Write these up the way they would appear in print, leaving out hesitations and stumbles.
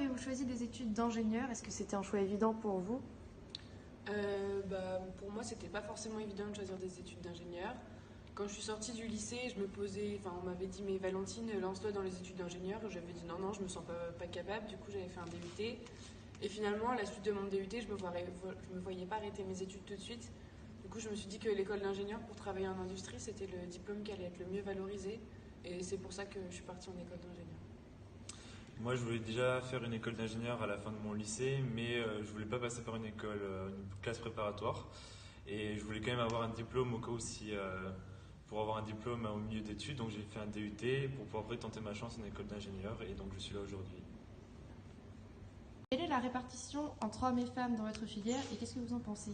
avez-vous choisi des études d'ingénieur? Est-ce que c'était un choix évident pour vous? Pour moi, c'était pas forcément évident de choisir des études d'ingénieur. Quand je suis sortie du lycée, on m'avait dit, mais Valentine, lance-toi dans les études d'ingénieur. J'avais dit non, non, je me sens pas capable. Du coup, j'avais fait un DUT. Et finalement, à la suite de mon DUT, je me voyais pas arrêter mes études tout de suite. Du coup, je me suis dit que l'école d'ingénieur pour travailler en industrie, c'était le diplôme qui allait être le mieux valorisé. Et c'est pour ça que je suis partie en école d'ingénieur. Moi, je voulais déjà faire une école d'ingénieur à la fin de mon lycée, mais je voulais pas passer par une classe préparatoire. Et je voulais quand même avoir un diplôme au cas où pour avoir un diplôme au milieu d'études. Donc j'ai fait un DUT pour pouvoir après tenter ma chance en école d'ingénieur et donc je suis là aujourd'hui. Quelle est la répartition entre hommes et femmes dans votre filière et qu'est-ce que vous en pensez?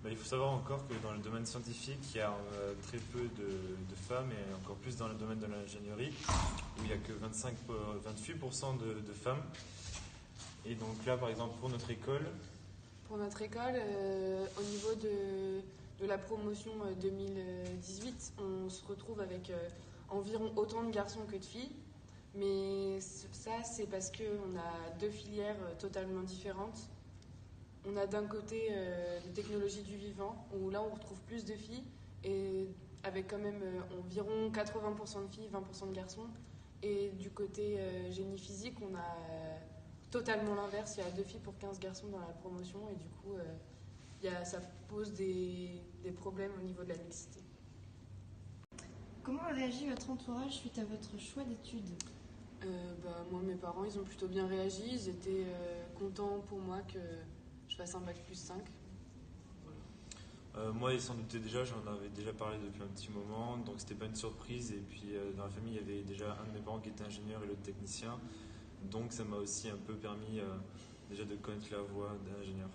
Il faut savoir encore que dans le domaine scientifique, il y a très peu de femmes et encore plus dans le domaine de l'ingénierie où il n'y a que 28% de femmes. Et donc là, par exemple, pour notre école, Au niveau de la promotion 2018, on se retrouve avec environ autant de garçons que de filles. Mais ça, c'est parce qu'on a deux filières totalement différentes. On a d'un côté les technologies du vivant, où là on retrouve plus de filles, et avec quand même environ 80% de filles, 20% de garçons. Et du côté génie physique, on a totalement l'inverse, il y a 2 filles pour 15 garçons dans la promotion, et du coup ça pose des problèmes au niveau de la mixité. Comment a réagi votre entourage suite à votre choix d'études? Moi, mes parents, ils ont plutôt bien réagi, ils étaient contents pour moi que je fasse un bac+5. moi, ils s'en doutaient déjà, j'en avais déjà parlé depuis un petit moment, donc c'était pas une surprise. Et puis dans la famille, il y avait déjà un de mes parents qui était ingénieur et l'autre technicien, donc ça m'a aussi un peu permis déjà de connaître la voie d'ingénieur.